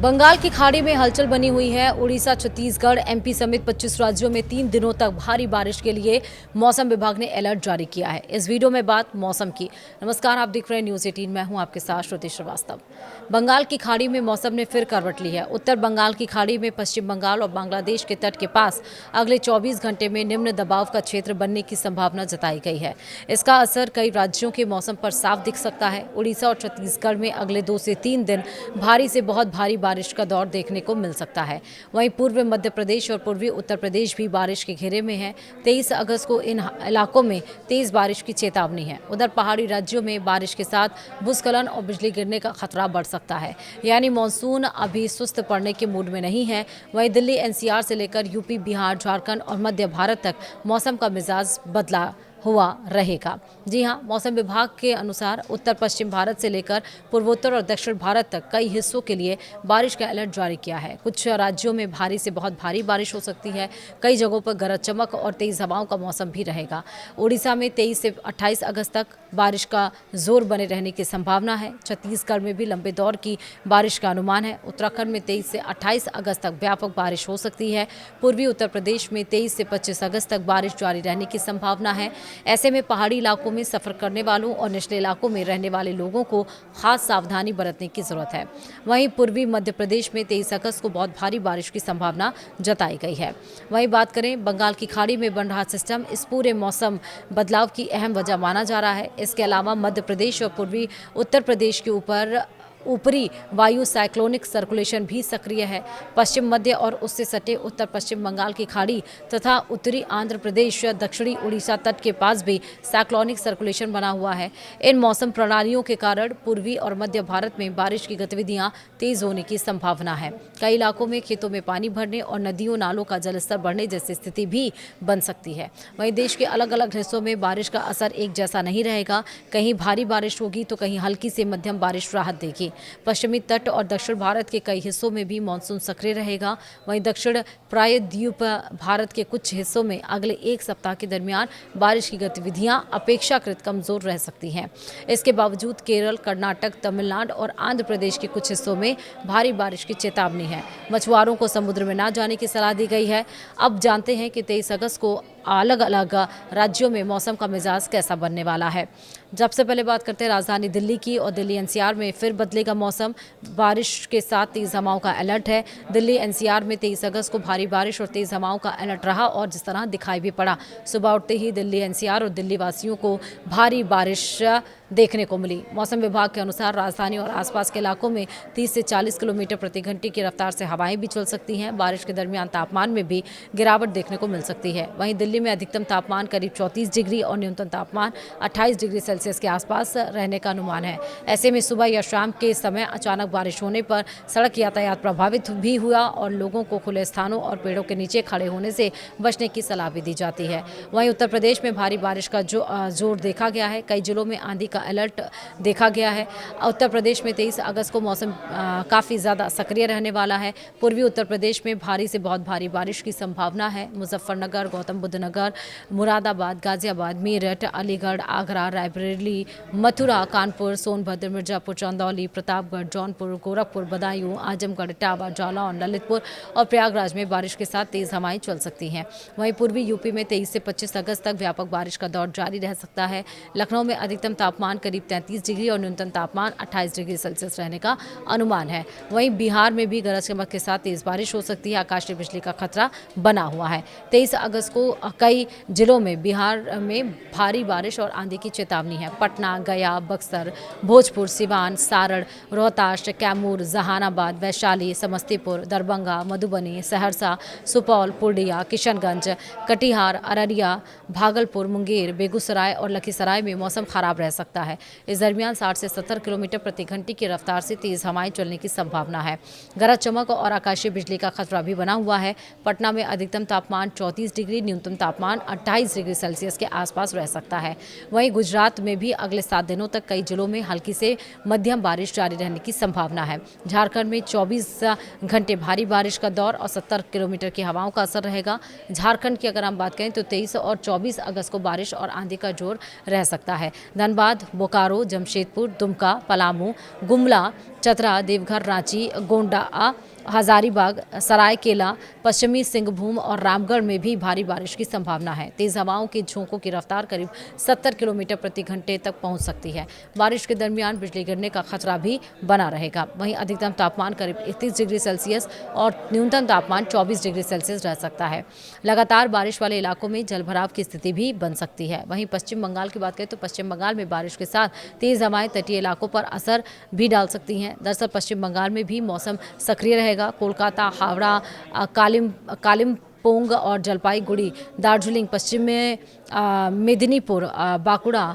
बंगाल की खाड़ी में हलचल बनी हुई है। उड़ीसा, छत्तीसगढ़, एमपी समेत 25 राज्यों में 3 दिनों तक भारी बारिश के लिए मौसम विभाग ने अलर्ट जारी किया है। इस वीडियो में बात मौसम की। नमस्कार, आप देख रहे हैं न्यूज 18। मैं हूं आपके साथ श्रुति श्रीवास्तव। बंगाल की खाड़ी में मौसम ने फिर करवट ली है। उत्तर बंगाल की खाड़ी में पश्चिम बंगाल और बांग्लादेश के तट के पास अगले 24 घंटे में निम्न दबाव का क्षेत्र बनने की संभावना जताई गई है। इसका असर कई राज्यों के मौसम पर साफ दिख सकता है। उड़ीसा और छत्तीसगढ़ में अगले 2 से 3 दिन भारी से बहुत भारी बारिश का दौर देखने को मिल सकता है। वहीं पूर्व मध्य प्रदेश और पूर्वी उत्तर प्रदेश भी बारिश के घेरे में है। 23 अगस्त को इन इलाकों में तेज बारिश की चेतावनी है। उधर पहाड़ी राज्यों में बारिश के साथ भूस्खलन और बिजली गिरने का खतरा बढ़ सकता है। यानी मानसून अभी सुस्त पड़ने के मूड में नहीं है। वहीं दिल्ली एनसीआर से लेकर यूपी, बिहार, झारखंड और मध्य भारत तक मौसम का मिजाज बदला हुआ रहेगा। जी हां, मौसम विभाग के अनुसार उत्तर पश्चिम भारत से लेकर पूर्वोत्तर और दक्षिण भारत तक कई हिस्सों के लिए बारिश का अलर्ट जारी किया है। कुछ राज्यों में भारी से बहुत भारी बारिश हो सकती है। कई जगहों पर गरज चमक और तेज हवाओं का मौसम भी रहेगा। उड़ीसा में 23 से 28 अगस्त तक बारिश का जोर बने रहने की संभावना है। छत्तीसगढ़ में भी लंबे दौर की बारिश का अनुमान है। उत्तराखंड में 23 से 28 अगस्त तक व्यापक बारिश हो सकती है। पूर्वी उत्तर प्रदेश में 23 से 25 अगस्त तक बारिश जारी रहने की संभावना है। ऐसे में पहाड़ी इलाकों में सफर करने वालों और निचले इलाकों में रहने वाले लोगों को खास सावधानी बरतने की जरूरत है। वहीं पूर्वी मध्य प्रदेश में 23 अगस्त को बहुत भारी बारिश की संभावना जताई गई है। वहीं बात करें बंगाल की खाड़ी में बन रहा सिस्टम इस पूरे मौसम बदलाव की अहम वजह माना जा रहा है। इसके अलावा मध्य प्रदेश और पूर्वी उत्तर प्रदेश के ऊपरी वायु साइक्लोनिक सर्कुलेशन भी सक्रिय है। पश्चिम मध्य और उससे सटे उत्तर पश्चिम बंगाल की खाड़ी तथा उत्तरी आंध्र प्रदेश, दक्षिणी उड़ीसा तट के पास भी साइक्लोनिक सर्कुलेशन बना हुआ है। इन मौसम प्रणालियों के कारण पूर्वी और मध्य भारत में बारिश की गतिविधियां तेज होने की संभावना है। कई इलाकों में खेतों में पानी भरने और नदियों नालों का जलस्तर बढ़ने जैसी स्थिति भी बन सकती है। वहीं देश के अलग अलग हिस्सों में बारिश का असर एक जैसा नहीं रहेगा। कहीं भारी बारिश होगी तो कहीं हल्की से मध्यम बारिश राहत देगी। पश्चिमी तट और दक्षिण भारत के कई हिस्सों में भी मानसून सक्रिय रहेगा। वहीं दक्षिण प्रायद्वीप भारत के कुछ हिस्सों में अगले 1 सप्ताह के दरमियान बारिश की गतिविधियां अपेक्षाकृत कमजोर रह सकती हैं। इसके बावजूद केरल, कर्नाटक, तमिलनाडु और आंध्र प्रदेश के कुछ हिस्सों में भारी बारिश की चेतावनी है। मछुआरों को समुद्र में न जाने की सलाह दी गई है। अब जानते हैं कि 23 अगस्त को अलग अलग राज्यों में मौसम का मिजाज कैसा बनने वाला है। सबसे पहले बात करते हैं राजधानी दिल्ली की। और दिल्ली एनसीआर में फिर बदलेगा मौसम। बारिश के साथ तेज हवाओं का अलर्ट है। दिल्ली एनसीआर में 23 अगस्त को भारी बारिश और तेज हवाओं का अलर्ट रहा और जिस तरह दिखाई भी पड़ा। सुबह उठते ही दिल्ली एनसीआर और दिल्ली वासियों को भारी बारिश देखने को मिली। मौसम विभाग के अनुसार राजधानी और आसपास के इलाकों में 30 से 40 किलोमीटर प्रति घंटे की रफ्तार से हवाएं भी चल सकती हैं। बारिश के दरमियान तापमान में भी गिरावट देखने को मिल सकती है। वहीं दिल्ली में अधिकतम तापमान करीब 34 डिग्री और न्यूनतम तापमान 28 डिग्री सेल्सियस के आसपास रहने का अनुमान है। ऐसे में सुबह या शाम के समय अचानक बारिश होने पर सड़क यातायात प्रभावित भी हुआ और लोगों को खुले स्थानों और पेड़ों के नीचे खड़े होने से बचने की सलाह भी दी जाती है। वहीं उत्तर प्रदेश में भारी बारिश का जोर देखा गया है। कई जिलों में आंधी का अलर्ट देखा गया है। उत्तर प्रदेश में 23 अगस्त को मौसम काफ़ी ज़्यादा सक्रिय रहने वाला है। पूर्वी उत्तर प्रदेश में भारी से बहुत भारी बारिश की संभावना है। मुजफ्फरनगर, गौतम बुद्ध नगर, मुरादाबाद, गाजियाबाद, मेरठ, अलीगढ़, आगरा, रायबरेली, मथुरा, कानपुर, सोनभद्र, मिर्जापुर, चंदौली, प्रतापगढ़, जौनपुर, गोरखपुर, बदायूं, आजमगढ़, इटावा, जालौन, ललितपुर और प्रयागराज में बारिश के साथ तेज हवाएं चल सकती हैं। वहीं पूर्वी यूपी में 23 से 25 अगस्त तक व्यापक बारिश का दौर जारी रह सकता है। लखनऊ में अधिकतम तापमान करीब 33 डिग्री और न्यूनतम तापमान 28 डिग्री सेल्सियस रहने का अनुमान है। वहीं बिहार में भी गरज चमक के साथ तेज बारिश हो सकती है। आकाशीय बिजली का खतरा बना हुआ है। 23 अगस्त को कई जिलों में बिहार में भारी बारिश और आंधी की चेतावनी है। पटना, गया, बक्सर, भोजपुर, सिवान, सारण, रोहतास, कैमूर, जहानाबाद, वैशाली, समस्तीपुर, दरभंगा, मधुबनी, सहरसा, सुपौल, पूर्णिया, किशनगंज, कटिहार, अररिया, भागलपुर, मुंगेर, बेगूसराय और लखीसराय में मौसम खराब रह सकता है। इस दरमियान 60 से 70 किलोमीटर प्रति घंटे की रफ्तार से तेज हवाएं चलने की संभावना है। गरज चमक और आकाशीय बिजली का खतरा भी बना हुआ है। पटना में अधिकतम तापमान 34 डिग्री, न्यूनतम तापमान 28 डिग्री सेल्सियस के आसपास रह सकता है। वहीं गुजरात में भी अगले 7 दिनों तक कई जिलों में हल्की से मध्यम बारिश जारी रहने की संभावना है। झारखंड में 24 घंटे भारी बारिश का दौर और 70 किलोमीटर की हवाओं का असर रहेगा। झारखंड की अगर हम बात करें तो 23 और 24 अगस्त को बारिश और आंधी का जोर रह सकता है। धनबाद, बोकारो, जमशेदपुर, दुमका, पलामू, गुमला, चतरा, देवघर, रांची, गोंडा, हजारीबाग, सरायकेला, पश्चिमी सिंहभूम और रामगढ़ में भी भारी बारिश की संभावना है। तेज हवाओं के झोंकों की रफ्तार करीब 70 किलोमीटर प्रति घंटे तक पहुंच सकती है। बारिश के दरमियान बिजली गिरने का खतरा भी बना रहेगा। वहीं अधिकतम तापमान करीब 31 डिग्री सेल्सियस और न्यूनतम तापमान 24 डिग्री सेल्सियस रह सकता है। लगातार बारिश वाले इलाकों में जलभराव की स्थिति भी बन सकती है। वहीं पश्चिम बंगाल की बात करें तो पश्चिम बंगाल में बारिश के साथ तेज हवाएं तटीय इलाकों पर असर भी डाल सकती हैं। दरअसल पश्चिम बंगाल में भी मौसम सक्रिय रहेगा। कोलकाता, हावड़ा, कालिम्पोंग और जलपाईगुड़ी, दार्जिलिंग, पश्चिम में मेदिनीपुर, बांकुड़ा,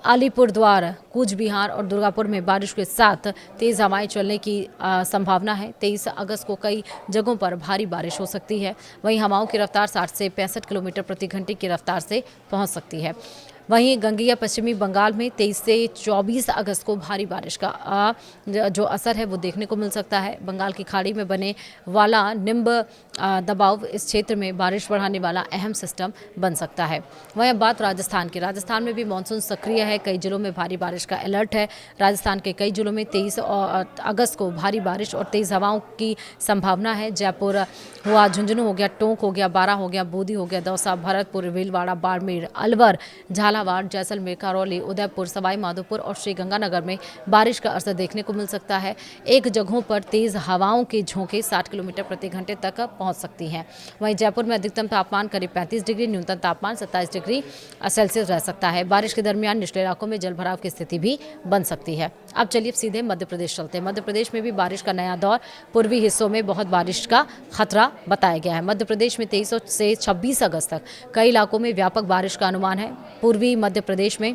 अलीपुरद्वार, कूच बिहार और दुर्गापुर में बारिश के साथ तेज हवाएं चलने की संभावना है। 23 अगस्त को कई जगहों पर भारी बारिश हो सकती है। वहीं हवाओं की रफ्तार 60 से 65 किलोमीटर प्रति घंटे की रफ्तार से पहुंच सकती है। वहीं गंगेय पश्चिमी बंगाल में 23 से 24 अगस्त को भारी बारिश का जो असर है वो देखने को मिल सकता है। बंगाल की खाड़ी में बने वाला निम्ब दबाव इस क्षेत्र में बारिश बढ़ाने वाला अहम सिस्टम बन सकता है। वहीं अब बात राजस्थान की। राजस्थान में भी मानसून सक्रिय है। कई जिलों में भारी बारिश का अलर्ट है। राजस्थान के कई जिलों में 23 अगस्त को भारी बारिश और तेज हवाओं की संभावना है। जयपुर हुआ, झुंझुनू हो गया, टोंक हो गया, बारां हो गया, बूंदी हो गया, दौसा, भरतपुर, भीलवाड़ा, बाड़मेर, अलवर, झालावाड़, जैसलमेर, करौली, उदयपुर, सवाई माधोपुर और श्रीगंगानगर में बारिश का असर देखने को मिल सकता है। एक जगहों पर तेज हवाओं के झोंके 60 किलोमीटर प्रति घंटे तक पहुंच सकती हैं। वहीं जयपुर में अधिकतम तापमान करीब 35 डिग्री, न्यूनतम तापमान 27 डिग्री सेल्सियस रह सकता है। बारिश के दरमियान निचले इलाकों में जलभराव की स्थिति भी बन सकती है। अब चलिए सीधे मध्य प्रदेश चलते हैं। मध्य प्रदेश में भी बारिश का नया दौर। पूर्वी हिस्सों में बहुत बारिश का खतरा बताया गया है। मध्य प्रदेश में 23 से 26 अगस्त तक कई इलाकों में व्यापक बारिश का अनुमान है। पूर्वी मध्य प्रदेश में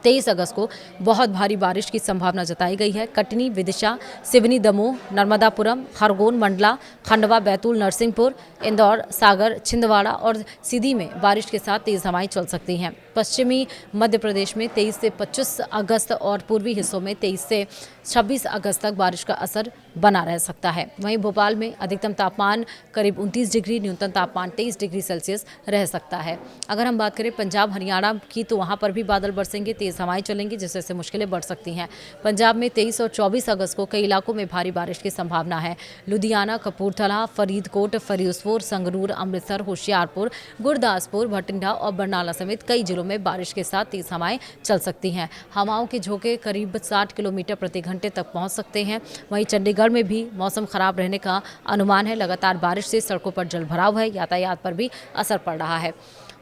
23 अगस्त को बहुत भारी बारिश की संभावना जताई गई है। कटनी, विदिशा, सिवनी, दमोह, नर्मदापुरम, खरगोन, मंडला, खंडवा, बैतूल, नरसिंहपुर, इंदौर, सागर, छिंदवाड़ा और सीधी में बारिश के साथ तेज हवाएं चल सकती हैं। पश्चिमी मध्य प्रदेश में 23 से 25 अगस्त और पूर्वी हिस्सों में 23 से 26 अगस्त तक बारिश का असर बना रह सकता है। वहीं भोपाल में अधिकतम तापमान करीब 29 डिग्री, न्यूनतम तापमान 23 डिग्री सेल्सियस रह सकता है। अगर हम बात करें पंजाब, हरियाणा की तो वहां पर भी बादल बरसेंगे, तेज हवाएं चलेंगी, जिससे मुश्किलें बढ़ सकती हैं। पंजाब में 23 और 24 अगस्त को कई इलाकों में भारी बारिश की संभावना है। लुधियाना, कपूरथला, फरीदकोट, फरीदकोट, संगरूर, अमृतसर, होशियारपुर, गुरदासपुर, भटिंडा और बरनाला समेत कई जिलों में बारिश के साथ तेज हवाएं चल सकती हैं। हवाओं के झोंके करीब 60 किलोमीटर प्रति घंटे तक पहुंच सकते हैं। वहीं चंडीगढ़ में भी मौसम खराब रहने का अनुमान है। लगातार बारिश से सड़कों पर जलभराव है, यातायात पर भी असर पड़ रहा है।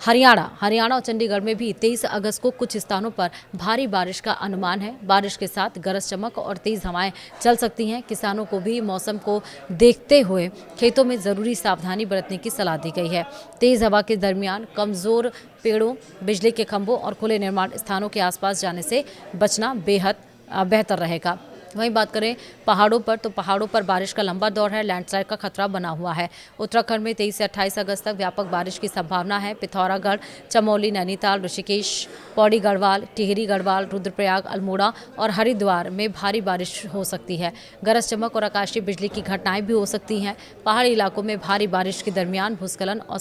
हरियाणा और चंडीगढ़ में भी 23 अगस्त को कुछ स्थानों पर भारी बारिश का अनुमान है। बारिश के साथ गरज चमक और तेज हवाएं चल सकती हैं। किसानों को भी मौसम को देखते हुए खेतों में जरूरी सावधानी बरतने की सलाह दी गई है। तेज हवा के दरमियान कमजोर पेड़ों, बिजली के खंभों और खुले निर्माण स्थानों के आसपास जाने से बचना बेहद बेहतर रहेगा। वहीं बात करें पहाड़ों पर, तो पहाड़ों पर बारिश का लंबा दौर है। लैंडस्लाइड का खतरा बना हुआ है। उत्तराखंड में 23 से 28 अगस्त तक व्यापक बारिश की संभावना है। पिथौरागढ़, चमोली, नैनीताल, ऋषिकेश, पौड़ी गढ़वाल, टिहरी गढ़वाल, रुद्रप्रयाग, अल्मोड़ा और हरिद्वार में भारी बारिश हो सकती है। गरज चमक और आकाशीय बिजली की घटनाएं भी हो सकती हैं। पहाड़ी इलाकों में भारी बारिश के दरमियान भूस्खलन और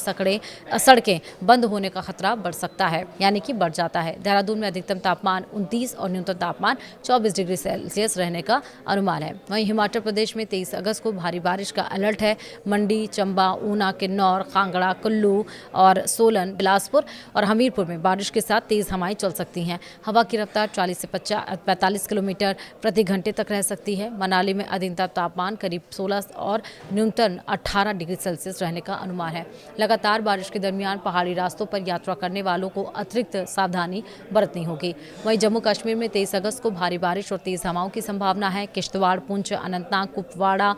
सड़कें बंद होने का खतरा बढ़ सकता है, यानी कि बढ़ जाता है। देहरादून में अधिकतम तापमान 29 और न्यूनतम तापमान 24 डिग्री सेल्सियस रहने का अनुमान है। वहीं हिमाचल प्रदेश में 23 अगस्त को भारी बारिश का अलर्ट है। मंडी, चंबा, ऊना, किन्नौर, कांगड़ा, कुल्लू और सोलन, बिलासपुर और हमीरपुर में बारिश के साथ तेज हवाएं चल सकती हैं। हवा की रफ्तार 40 से 45 किलोमीटर प्रति घंटे तक रह सकती है। मनाली में अधिकतम तापमान करीब 16 और न्यूनतम 18 डिग्री सेल्सियस रहने का अनुमान है। लगातार बारिश के दरमियान पहाड़ी रास्तों पर यात्रा करने वालों को अतिरिक्त सावधानी बरतनी होगी। वहीं जम्मू कश्मीर में 23 अगस्त को भारी बारिश और तेज हवाओं की संभावना है। किश्तवाड़, पुंछ, अनंतनाग, कुपवाड़ा,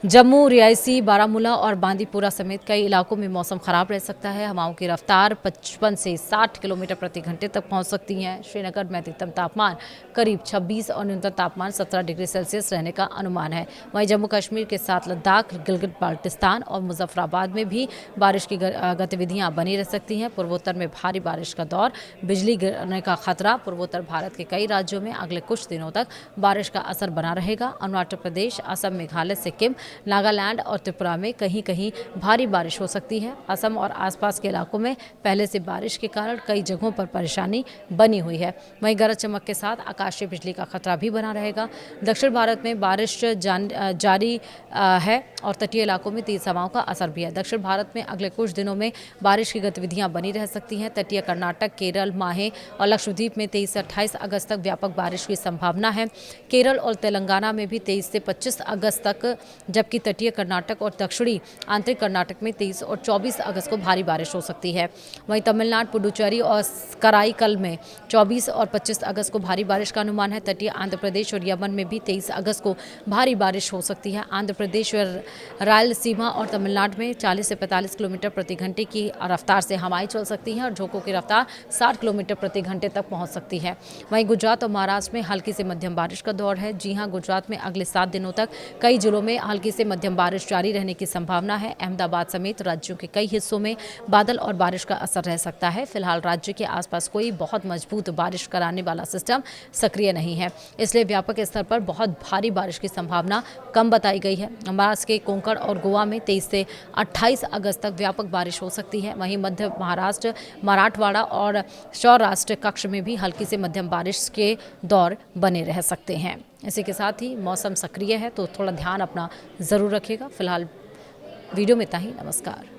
जम्मू, रियासी, बारामूला और बांदीपुरा समेत कई इलाकों में मौसम खराब रह सकता है। हवाओं की रफ्तार 55 से 60 किलोमीटर प्रति घंटे तक पहुंच सकती है। श्रीनगर में अधिकतम तापमान करीब 26 और न्यूनतम तापमान 17 डिग्री सेल्सियस रहने का अनुमान है। वहीं जम्मू कश्मीर के साथ लद्दाख, गिलगित बाल्टिस्तान और मुजफ्फराबाद में भी बारिश की गतिविधियां बनी रह सकती हैं। पूर्वोत्तर में भारी बारिश का दौर, बिजली गिरने का खतरा। पूर्वोत्तर भारत के कई राज्यों में अगले कुछ दिनों तक बारिश का असर बना रहेगा। अरुणाचल प्रदेश, असम, मेघालय, सिक्किम, नागालैंड और त्रिपुरा में कहीं कहीं भारी बारिश हो सकती है। असम और आसपास के इलाकों में पहले से बारिश के कारण कई जगहों पर परेशानी बनी हुई है। वहीं गरज चमक के साथ आकाशीय बिजली का खतरा भी बना रहेगा। दक्षिण भारत में बारिश जारी है और तटीय इलाकों में तेज हवाओं का असर भी है। दक्षिण भारत में अगले कुछ दिनों में बारिश की गतिविधियां बनी रह सकती हैं। तटीय कर्नाटक, केरल, माहे और लक्षद्वीप में 23 से 28 अगस्त तक व्यापक बारिश की संभावना है। केरल और तेलंगाना में भी 23 से 25 अगस्त तक, जबकि तटीय कर्नाटक और दक्षिणी आंतरिक कर्नाटक में 23 और 24 अगस्त को भारी बारिश हो सकती है। वहीं तमिलनाडु, पुडुचेरी और कराईकल में 24 और 25 अगस्त को भारी बारिश का अनुमान है। तटीय आंध्र प्रदेश और यमन में भी 23 अगस्त को भारी बारिश हो सकती है। आंध्र प्रदेश और रायलसीमा और तमिलनाडु में 40 से 45 किलोमीटर प्रति घंटे की रफ्तार से हवाएं चल सकती हैं और झोंकों की रफ्तार 60 किलोमीटर प्रति घंटे तक पहुंच सकती है। वहीं गुजरात और महाराष्ट्र में हल्की से मध्यम बारिश का दौर है। जी हां, गुजरात में अगले 7 दिनों तक कई जिलों में हल्की से मध्यम बारिश जारी रहने की संभावना है। अहमदाबाद समेत राज्यों के कई हिस्सों में बादल और बारिश का असर रह सकता है। फिलहाल राज्य के आसपास कोई बहुत मजबूत बारिश कराने वाला सिस्टम सक्रिय नहीं है, इसलिए व्यापक स्तर पर बहुत भारी बारिश की संभावना कम बताई गई है। महाराष्ट्र के कोंकण और गोवा में 23 से 28 अगस्त तक व्यापक बारिश हो सकती है। वहीं मध्य महाराष्ट्र, मराठवाड़ा और सौराष्ट्र कक्ष में भी हल्की से मध्यम बारिश के दौर बने रह सकते हैं। इसी के साथ ही मौसम सक्रिय है तो थोड़ा ध्यान अपना ज़रूर रखिएगा। फिलहाल वीडियो में इतना ही। नमस्कार।